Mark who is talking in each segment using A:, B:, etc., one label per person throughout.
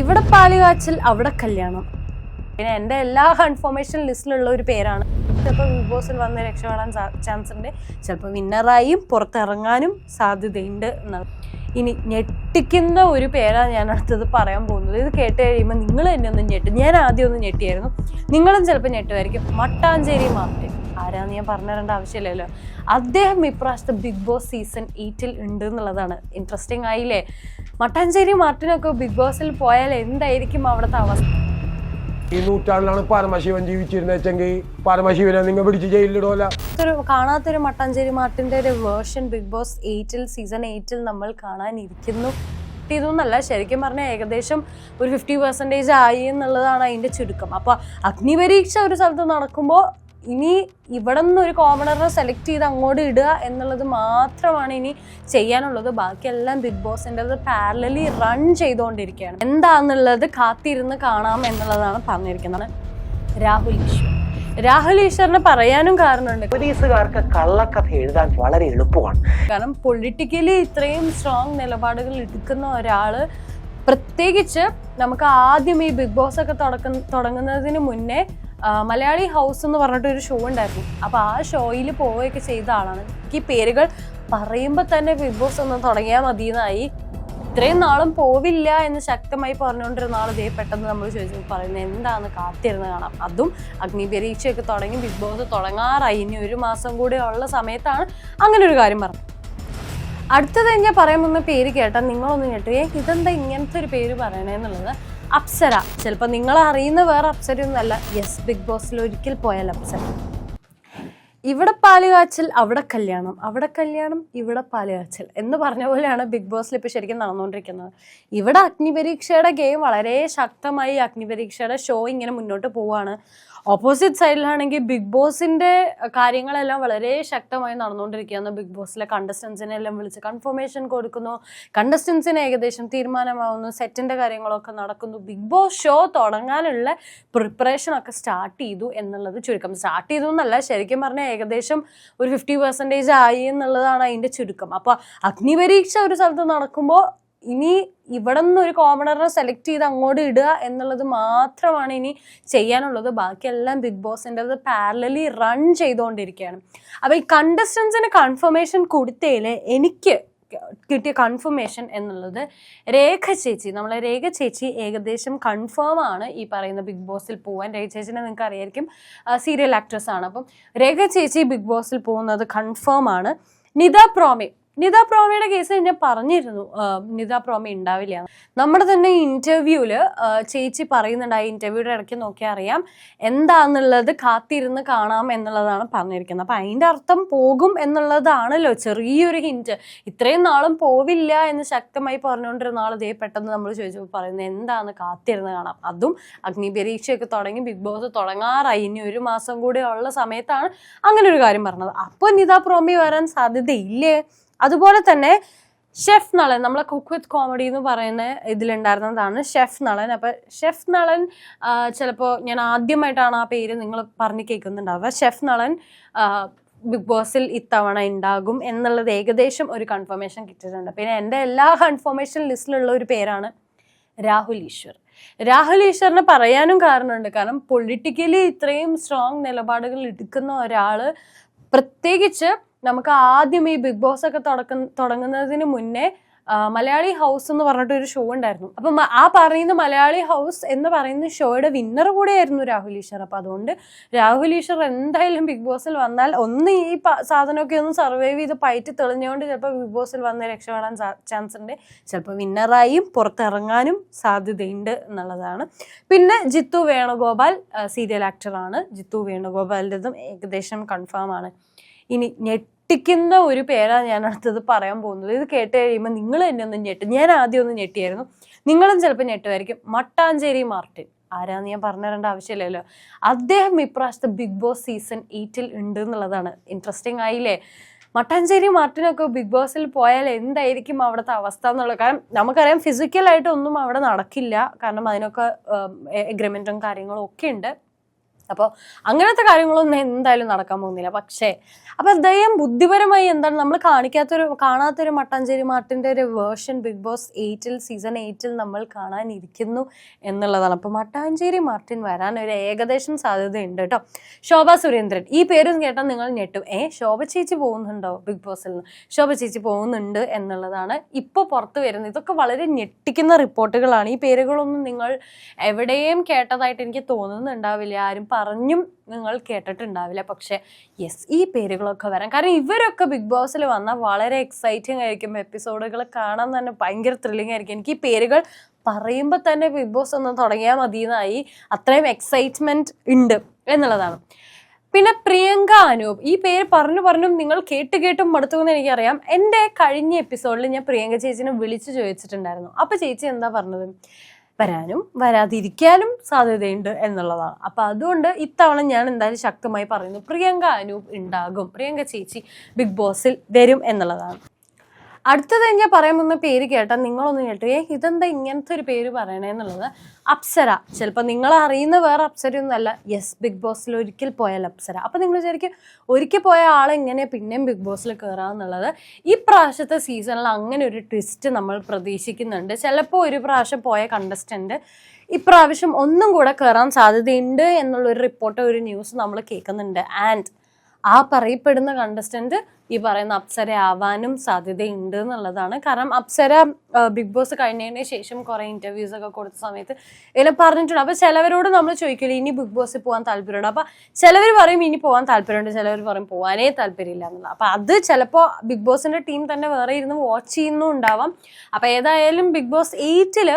A: ഇവിടെ പാലുകാച്ചൽ അവിടെ കല്യാണം. പിന്നെ എൻ്റെ എല്ലാ കൺഫർമേഷൻ ലിസ്റ്റിലുള്ള ഒരു പേരാണ്. ചിലപ്പോൾ ബിഗ് ബോസിൽ വന്ന് രക്ഷപ്പെടാൻ ചാൻസ് ഉണ്ട്, ചിലപ്പോൾ വിന്നറായും പുറത്തിറങ്ങാനും സാധ്യതയുണ്ട് എന്നാണ്. ഇനി ഞെട്ടിക്കുന്ന ഒരു പേരാണ് ഞാൻ അടുത്തത് പറയാൻ പോകുന്നത്. ഇത് കേട്ട് കഴിയുമ്പോൾ നിങ്ങൾ തന്നെ ഒന്ന് ഞെട്ടും. ഞാൻ ആദ്യം ഒന്ന് ഞെട്ടിയായിരുന്നു, നിങ്ങളും ചിലപ്പോൾ ഞെട്ടുമായിരിക്കും. മട്ടാഞ്ചേരി മാർട്ടിൻ ആരാന്ന് ഞാൻ പറഞ്ഞു തരേണ്ട ആവശ്യമില്ലല്ലോ. അദ്ദേഹം ഇപ്രാവശ്യത്തെ ബിഗ് ബോസ് സീസൺ 8 ഉണ്ട് എന്നുള്ളതാണ്. ഇൻട്രസ്റ്റിംഗ് ആയില്ലേ? മട്ടാഞ്ചേരി മാർട്ടിനൊക്കെ ബിഗ് ബോസിൽ പോയാൽ എന്തായിരിക്കും അവിടുത്തെ അവസ്ഥ?
B: ഈ നൂറ്റാണ്ടിലാണ് പരമശിവൻ ജീവിച്ചിരുന്നെങ്കിൽ പരമശിവനെ നിങ്ങൾ പിടിച്ച് ജയിലിലിടുമല്ല.
A: കാണാത്തൊരു മട്ടാഞ്ചേരി മാർട്ടിന്റെ ഒരു വേർഷൻ ബിഗ് ബോസ് 8 സീസൺ 8 നമ്മൾ കാണാനിരിക്കുന്നു. ഇതൊന്നല്ല, ശരിക്കും പറഞ്ഞാൽ ഏകദേശം ഒരു 50% ആയി എന്നുള്ളതാണ് അതിന്റെ ചുരുക്കം. അപ്പൊ അഗ്നിപരീക്ഷ ഒരു സ്ഥലത്ത് നടക്കുമ്പോൾ ഇനി ഇവിടെ നിന്നൊരു കോമണറെ സെലക്ട് ചെയ്ത് അങ്ങോട്ട് ഇടുക എന്നുള്ളത് മാത്രമാണ് ഇനി ചെയ്യാനുള്ളത്. ബാക്കിയെല്ലാം ബിഗ് ബോസിൻ്റെ പാരലലി റൺ ചെയ്തുകൊണ്ടിരിക്കുകയാണ്. എന്താന്നുള്ളത് കാത്തിരുന്ന് കാണാം എന്നുള്ളതാണ് പറഞ്ഞിരിക്കുന്നത്. രാഹുൽ ഈശ്വറിനെ പറയാനും കാരണമുണ്ട്.
C: പോലീസുകാർക്ക് കള്ളക്കഥ എഴുതാൻ വളരെ എളുപ്പമാണ്.
A: കാരണം പൊളിറ്റിക്കലി ഇത്രയും സ്ട്രോങ് നിലപാടുകൾ എടുക്കുന്ന ഒരാള്, പ്രത്യേകിച്ച് നമുക്ക് ആദ്യം ഈ ബിഗ് ബോസ് ഒക്കെ തുടങ്ങുന്നതിന് മുന്നേ മലയാളി ഹൗസ് എന്ന് പറഞ്ഞിട്ടൊരു ഷോ ഉണ്ടായിരുന്നു. അപ്പോൾ ആ ഷോയിൽ പോവുകയൊക്കെ ചെയ്ത ആളാണ്. ഈ പേരുകൾ പറയുമ്പോൾ തന്നെ ബിഗ് ബോസ് ഒന്ന് തുടങ്ങിയാൽ മതിയെന്നായി. ഇത്രയും നാളും പോവില്ല എന്ന് ശക്തമായി പറഞ്ഞുകൊണ്ടിരുന്ന ആൾ ഇതേ പെട്ടെന്ന് നമ്മൾ ചോദിച്ചു പറയുന്നത് എന്താണെന്ന് കാത്തിരുന്ന് കാണാം. അതും അഗ്നിപരീക്ഷയൊക്കെ തുടങ്ങി ബിഗ് ബോസ് തുടങ്ങാറായി, ഇനി 1 മാസം കൂടി ഉള്ള സമയത്താണ് അങ്ങനെ ഒരു കാര്യം പറഞ്ഞത്. അടുത്തത് ഞാൻ പറയാൻ പോകുന്ന പേര് കേട്ടാൽ നിങ്ങളൊന്നും കേട്ടു, ഇതെന്താ ഇങ്ങനത്തെ ഒരു പേര് പറയണേന്നുള്ളത്. അപ്സര. ചിലപ്പോൾ നിങ്ങൾ അറിയുന്ന വേറെ അപ്സരയൊന്നുമല്ല. യെസ്, ബിഗ് ബോസിൽ ഒരിക്കൽ പോയാൽ അപ്സര. ഇവിടെ പാലുകാച്ചൽ അവിടെ കല്യാണം, അവിടെ കല്യാണം ഇവിടെ പാലുകാച്ചൽ എന്ന് പറഞ്ഞ പോലെയാണ് ബിഗ് ബോസിൽ ഇപ്പോൾ ശരിക്കും നടന്നുകൊണ്ടിരിക്കുന്നത്. ഇവിടെ അഗ്നിപരീക്ഷയുടെ ഗെയിം വളരെ ശക്തമായി, അഗ്നിപരീക്ഷയുടെ ഷോ ഇങ്ങനെ മുന്നോട്ട് പോവുകയാണ്. ഓപ്പോസിറ്റ് സൈഡിലാണെങ്കിൽ ബിഗ് ബോസിന്റെ കാര്യങ്ങളെല്ലാം വളരെ ശക്തമായി നടന്നുകൊണ്ടിരിക്കുകയാണ്. ബിഗ് ബോസിലെ കണ്ടസ്റ്റൻസിനെ എല്ലാം വിളിച്ച് കൺഫർമേഷൻ കൊടുക്കുന്നു, കണ്ടസ്റ്റൻസിന് ഏകദേശം തീരുമാനമാവുന്നു, സെറ്റിന്റെ കാര്യങ്ങളൊക്കെ നടക്കുന്നു. ബിഗ് ബോസ് ഷോ തുടങ്ങാനുള്ള പ്രിപ്പറേഷൻ ഒക്കെ സ്റ്റാർട്ട് ചെയ്തു എന്നുള്ളത് ചുരുക്കം. സ്റ്റാർട്ട് ചെയ്തു എന്നല്ല, ശരിക്കും പറഞ്ഞാൽ ഏകദേശം ഒരു 50% ആയി എന്നുള്ളതാണ് അതിന്റെ ചുരുക്കം. അപ്പൊ അഗ്നിപരീക്ഷ ഒരു സ്ഥലത്ത് നടക്കുമ്പോൾ ഇനി ഇവിടെ നിന്നൊരു കോമണറെ സെലക്ട് ചെയ്ത് അങ്ങോട്ട് ഇടുക എന്നുള്ളത് മാത്രമാണ് ഇനി ചെയ്യാനുള്ളത്. ബാക്കിയെല്ലാം ബിഗ് ബോസിൻ്റെ പാരലലി റൺ ചെയ്തുകൊണ്ടിരിക്കുകയാണ്. അപ്പോൾ ഈ കണ്ടസ്റ്റൻസിന് കൺഫർമേഷൻ കൊടുത്തതിൽ എനിക്ക് കിട്ടിയ കൺഫർമേഷൻ എന്നുള്ളത് നമ്മളെ രേഖ ചേച്ചി ഏകദേശം കൺഫേം ആണ് ഈ പറയുന്ന ബിഗ് ബോസിൽ പോകാൻ. രേഖ ചേച്ചിനെ നിങ്ങൾക്ക് അറിയായിരിക്കും, സീരിയൽ ആക്ട്രസ് ആണ്. അപ്പം രേഖ ചേച്ചി ബിഗ് ബോസിൽ പോകുന്നത് കൺഫേം ആണ്. നിത പ്രോമിയുടെ കേസ് ഞാൻ പറഞ്ഞിരുന്നു, നിത പ്രോമി ഉണ്ടാവില്ല. നമ്മുടെ തന്നെ ഇന്റർവ്യൂല് ചേച്ചി പറയുന്നുണ്ടായി, ഇന്റർവ്യൂയുടെ ഇടയ്ക്ക് നോക്കിയാൽ അറിയാം എന്താന്നുള്ളത് കാത്തിരുന്ന് കാണാം എന്നുള്ളതാണ് പറഞ്ഞിരിക്കുന്നത്. അപ്പൊ അതിന്റെ അർത്ഥം പോകും എന്നുള്ളതാണല്ലോ ചെറിയൊരു ഹിന്റ്. ഇത്രയും നാളും പോവില്ല എന്ന് ശക്തമായി പറഞ്ഞുകൊണ്ടിരുന്ന ആൾ ഇതേ പെട്ടെന്ന് നമ്മൾ ചോദിച്ചു പറയുന്നത് എന്താന്ന് കാത്തിരുന്ന് കാണാം. അതും അഗ്നിപരീക്ഷയൊക്കെ തുടങ്ങി ബിഗ് ബോസ് തുടങ്ങാറായി, ഇനി 1 മാസം കൂടി ഉള്ള സമയത്താണ് അങ്ങനെ ഒരു കാര്യം പറഞ്ഞത്. അപ്പോൾ നിത പ്രോമി വരാൻ സാധ്യതയില്ലേ? അതുപോലെ തന്നെ ഷെഫ് നളൻ, നമ്മളെ കുക്ക് വിത്ത് കോമഡി എന്ന് പറയുന്ന ഇതിലുണ്ടായിരുന്നതാണ് ഷെഫ് നളൻ. അപ്പൊ ഷെഫ് നളൻ ചിലപ്പോൾ ഞാൻ ആദ്യമായിട്ടാണ് ആ പേര് നിങ്ങൾ പറഞ്ഞു കേൾക്കുന്നുണ്ടാവുക. ഷെഫ് നളൻ ബിഗ് ബോസിൽ ഇത്തവണ ഉണ്ടാകും എന്നുള്ളത് ഏകദേശം ഒരു കൺഫർമേഷൻ കിട്ടിയിട്ടുണ്ട്. പിന്നെ എൻ്റെ എല്ലാ കൺഫർമേഷൻ ലിസ്റ്റിലുള്ള ഒരു പേരാണ് രാഹുൽ ഈശ്വറിനെ പറയാനും കാരണമുണ്ട്. കാരണം പൊളിറ്റിക്കലി ഇത്രയും സ്ട്രോങ് നിലപാടുകൾ എടുക്കുന്ന ഒരാള്, പ്രത്യേകിച്ച് നമുക്ക് ആദ്യം ഈ ബിഗ് ബോസ് ഒക്കെ തുടങ്ങുന്നതിന് മുന്നേ മലയാളി ഹൗസ് എന്ന് പറഞ്ഞിട്ടൊരു ഷോ ഉണ്ടായിരുന്നു. അപ്പം ആ പറയുന്ന മലയാളി ഹൗസ് എന്ന് പറയുന്ന ഷോയുടെ വിന്നർ കൂടെ ആയിരുന്നു രാഹുൽ ഈശ്വർ. അപ്പം അതുകൊണ്ട് രാഹുൽ ഈശ്വർ എന്തായാലും ബിഗ് ബോസിൽ വന്നാൽ ഒന്ന് ഈ സാധനമൊക്കെ ഒന്ന് സർവൈവ് ചെയ്ത് പയറ്റി തെളിഞ്ഞുകൊണ്ട് ചിലപ്പോൾ ബിഗ് ബോസിൽ വന്ന് രക്ഷപ്പെടാൻ ചാൻസ് ഉണ്ട്, ചിലപ്പോൾ വിന്നറായും പുറത്തിറങ്ങാനും സാധ്യതയുണ്ട് എന്നുള്ളതാണ്. പിന്നെ ജിത്തു വേണുഗോപാൽ സീരിയൽ ആക്ടറാണ്. ജിത്തു വേണുഗോപാലിൻ്റെതും ഏകദേശം കൺഫേം ആണ്. ഇനി ഞെട്ടിക്കുന്ന ഒരു പേരാണ് ഞാൻ അടുത്തത് പറയാൻ പോകുന്നത്. ഇത് കേട്ട് കഴിയുമ്പോൾ നിങ്ങൾ തന്നെ ഒന്ന് ഞെട്ടും. ഞാൻ ആദ്യം ഒന്ന് ഞെട്ടിയായിരുന്നു, നിങ്ങളും ചിലപ്പോൾ ഞെട്ടുമായിരിക്കും. മട്ടാഞ്ചേരി മാർട്ടിൻ ആരാന്ന് ഞാൻ പറഞ്ഞു തരേണ്ട ആവശ്യമില്ലല്ലോ. അദ്ദേഹം ഇപ്രാവശ്യത്തെ ബിഗ് ബോസ് സീസൺ 8 ഉണ്ട് എന്നുള്ളതാണ്. ഇൻട്രസ്റ്റിംഗ് ആയില്ലേ? മട്ടാഞ്ചേരി മാർട്ടിനൊക്കെ ബിഗ് ബോസിൽ പോയാൽ എന്തായിരിക്കും അവിടുത്തെ അവസ്ഥ എന്നുള്ളത്. കാരണം നമുക്കറിയാം ഫിസിക്കലായിട്ടൊന്നും അവിടെ നടക്കില്ല, കാരണം അതിനൊക്കെ എഗ്രിമെൻറ്റും കാര്യങ്ങളും ഒക്കെ ഉണ്ട്. അപ്പോൾ അങ്ങനത്തെ കാര്യങ്ങളൊന്നും എന്തായാലും നടക്കാൻ പോകുന്നില്ല. പക്ഷേ അപ്പോൾ അദ്ദേഹം ബുദ്ധിപരമായി എന്താണ് നമ്മൾ കാണാത്തൊരു മട്ടാഞ്ചേരി മാർട്ടിൻ്റെ ഒരു വേർഷൻ ബിഗ് ബോസ് 8 സീസൺ 8 നമ്മൾ കാണാനിരിക്കുന്നു എന്നുള്ളതാണ്. അപ്പോൾ മട്ടാഞ്ചേരി മാർട്ടിൻ വരാൻ ഒരു ഏകദേശം സാധ്യതയുണ്ട് കേട്ടോ. ശോഭ സുരേന്ദ്രൻ, ഈ പേരും കേട്ടാൽ നിങ്ങൾ ഞെട്ടും. ശോഭ ചേച്ചി പോകുന്നുണ്ടോ ബിഗ് ബോസിൽ നിന്ന്? ശോഭ ചേച്ചി പോകുന്നുണ്ട് എന്നുള്ളതാണ് ഇപ്പോൾ പുറത്ത് വരുന്നത്. ഇതൊക്കെ വളരെ ഞെട്ടിക്കുന്ന റിപ്പോർട്ടുകളാണ്. ഈ പേരുകളൊന്നും നിങ്ങൾ എവിടെയും കേട്ടതായിട്ട് എനിക്ക് തോന്നുന്നുണ്ടാവില്ല, ആരും പറഞ്ഞും നിങ്ങൾ കേട്ടിട്ടുണ്ടാവില്ല. പക്ഷേ യെസ്, ഈ പേരുകളൊക്കെ വരാം. കാരണം ഇവരൊക്കെ ബിഗ് ബോസിൽ വന്നാൽ വളരെ എക്സൈറ്റിംഗ് ആയിരിക്കും. എപ്പിസോഡുകൾ കാണാൻ തന്നെ ഭയങ്കര ത്രില്ലിംഗ് ആയിരിക്കും. എനിക്ക് ഈ പേരുകൾ പറയുമ്പോൾ തന്നെ ബിഗ് ബോസ് ഒന്ന് തുടങ്ങിയാൽ മതിയെന്നായി, അത്രയും എക്സൈറ്റ്മെന്റ് ഉണ്ട് എന്നുള്ളതാണ്. പിന്നെ പ്രിയങ്ക അനൂപ്, ഈ പേര് പറഞ്ഞും നിങ്ങൾ കേട്ടും മടുത്തുമെന്ന് എനിക്കറിയാം. എൻ്റെ കഴിഞ്ഞ എപ്പിസോഡിൽ ഞാൻ പ്രിയങ്ക ചേച്ചിനെ വിളിച്ചു ചോദിച്ചിട്ടുണ്ടായിരുന്നു. അപ്പോൾ ചേച്ചി എന്താ പറഞ്ഞത്? വരാനും വരാതിരിക്കാനും സാധ്യതയുണ്ട് എന്നുള്ളതാണ്. അപ്പം അതുകൊണ്ട് ഇത്തവണ ഞാൻ എന്തായാലും ശക്തമായി പറയുന്നു, പ്രിയങ്ക അനൂപ് ഉണ്ടാകും, പ്രിയങ്ക ചേച്ചി ബിഗ് ബോസിൽ വരും എന്നുള്ളതാണ്. അടുത്തത് ഞാൻ പറയാൻ പോകുന്ന പേര് കേട്ടാൽ നിങ്ങളൊന്ന് കേട്ടു, ഇതെന്താ ഇങ്ങനത്തെ ഒരു പേര് പറയണേ എന്നുള്ളത്. അപ്സര. ചിലപ്പോൾ നിങ്ങൾ അറിയുന്ന വേറെ അപ്സരയൊന്നും അല്ല, യെസ്, ബിഗ് ബോസിൽ ഒരിക്കൽ പോയാൽ അപ്സര. അപ്പം നിങ്ങൾ വിചാരിക്കും ഒരിക്കൽ പോയ ആളെങ്ങനെ പിന്നെയും ബിഗ് ബോസിൽ കയറാമെന്നുള്ളത്. ഈ പ്രാവശ്യത്തെ സീസണിൽ അങ്ങനെ ഒരു ട്വിസ്റ്റ് നമ്മൾ പ്രതീക്ഷിക്കുന്നുണ്ട്. ചിലപ്പോൾ ഒരു പ്രാവശ്യം പോയ കണ്ടസ്റ്റന്റ് ഇപ്രാവശ്യം ഒന്നും കൂടെ കയറാൻ സാധ്യതയുണ്ട് എന്നുള്ളൊരു റിപ്പോർട്ട്, ഒരു ന്യൂസ് നമ്മൾ കേൾക്കുന്നുണ്ട്. ആൻഡ് ആ പറയപ്പെടുന്ന കണ്ടസ്റ്റന്റ് ഈ പറയുന്ന അപ്സര ആവാനും സാധ്യതയുണ്ട് എന്നുള്ളതാണ്. കാരണം അപ്സര ബിഗ് ബോസ് കഴിഞ്ഞതിന് ശേഷം കുറേ ഇൻ്റർവ്യൂസ് ഒക്കെ കൊടുത്ത സമയത്ത് ഇങ്ങനെ പറഞ്ഞിട്ടുണ്ട്. അപ്പോൾ ചിലവരോട് നമ്മൾ ചോദിക്കില്ല ഇനി ബിഗ് ബോസിൽ പോകാൻ താല്പര്യമുണ്ട്. അപ്പോൾ ചിലവർ പറയും ഇനി പോകാൻ താല്പര്യമുണ്ട്, ചിലവർ പറയും പോകാനേ താല്പര്യമില്ല എന്നുള്ളത്. അപ്പോൾ അത് ചിലപ്പോൾ ബിഗ് ബോസിൻ്റെ ടീം തന്നെ വേറെ ഇരുന്ന് വാച്ച് ചെയ്യുന്നുണ്ടാവാം. അപ്പോൾ ഏതായാലും ബിഗ് ബോസ് 8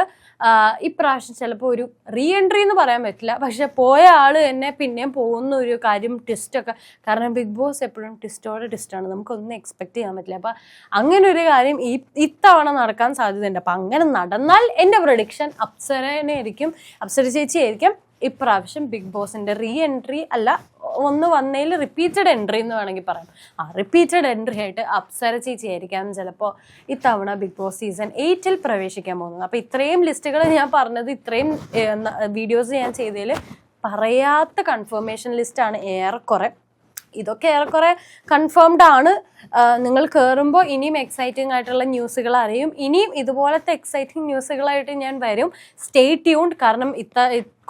A: ഇപ്രാവശ്യം ചിലപ്പോൾ ഒരു റീ എൻട്രി എന്ന് പറയാൻ പറ്റില്ല, പക്ഷെ പോയ ആൾ തന്നെ പിന്നെയും പോകുന്ന ഒരു കാര്യം, ട്വിസ്റ്റൊക്കെ. കാരണം ബിഗ് ബോസ് എപ്പോഴും ട്വിസ്റ്റാണ്, നമുക്കൊന്നും എക്സ്പെക്ട് ചെയ്യാൻ പറ്റില്ല. അപ്പം അങ്ങനെ ഒരു കാര്യം ഇത്തവണ നടക്കാൻ സാധ്യതയുണ്ട്. അപ്പം അങ്ങനെ നടന്നാൽ എൻ്റെ പ്രൊഡിക്ഷൻ അപ്സര ചേച്ചി ആയിരിക്കും ഇപ്രാവശ്യം ബിഗ് ബോസിൻ്റെ റീ എൻട്രി അല്ല, ഒന്ന് വന്നതിൽ റിപ്പീറ്റഡ് എൻട്രി എന്ന് വേണമെങ്കിൽ പറയാം. റിപ്പീറ്റഡ് എൻട്രി ആയിട്ട് അപ്സര ചേച്ചി ആയിരിക്കാം ചിലപ്പോൾ ഇത്തവണ ബിഗ് ബോസ് സീസൺ 8 പ്രവേശിക്കാൻ പോകുന്നത്. അപ്പോൾ ഇത്രയും ലിസ്റ്റുകൾ ഞാൻ പറഞ്ഞത്, ഇത്രയും വീഡിയോസ് ഞാൻ ചെയ്തതിൽ പറയാത്ത കൺഫർമേഷൻ ലിസ്റ്റാണ് ഏറെക്കുറെ. ഇതൊക്കെ ഏറെക്കുറെ കൺഫേംഡ് ആണ്. നിങ്ങൾ കയറുമ്പോൾ ഇനിയും എക്സൈറ്റിംഗ് ആയിട്ടുള്ള ന്യൂസുകൾ അറിയും. ഇനിയും ഇതുപോലത്തെ എക്സൈറ്റിംഗ് ന്യൂസുകളായിട്ട് ഞാൻ വരും. Stay tuned. കാരണം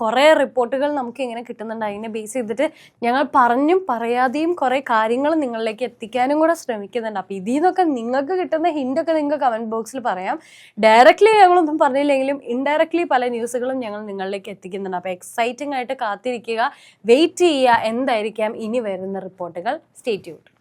A: കുറേ റിപ്പോർട്ടുകൾ നമുക്ക് ഇങ്ങനെ കിട്ടുന്നുണ്ട്. അതിനെ ബേസ് ചെയ്തിട്ട് ഞങ്ങൾ പറഞ്ഞും പറയാതെയും കുറേ കാര്യങ്ങൾ നിങ്ങളിലേക്ക് എത്തിക്കാനും കൂടെ ശ്രമിക്കുന്നുണ്ട്. അപ്പോൾ ഇതിൽ നിന്നൊക്കെ നിങ്ങൾക്ക് കിട്ടുന്ന ഹിൻ്റൊക്കെ നിങ്ങൾക്ക് കമൻറ്റ് ബോക്സിൽ പറയാം. ഡയറക്റ്റ്ലി ഞങ്ങളൊന്നും പറഞ്ഞില്ലെങ്കിലും ഇൻഡയറക്റ്റ്ലി പല ന്യൂസുകളും ഞങ്ങൾ നിങ്ങളിലേക്ക് എത്തിക്കുന്നുണ്ട്. അപ്പോൾ എക്സൈറ്റിംഗ് ആയിട്ട് കാത്തിരിക്കുക, വെയിറ്റ് ചെയ്യുക, എന്തായിരിക്കാം ഇനി വരുന്ന റിപ്പോർട്ടുകൾ. Stay tuned.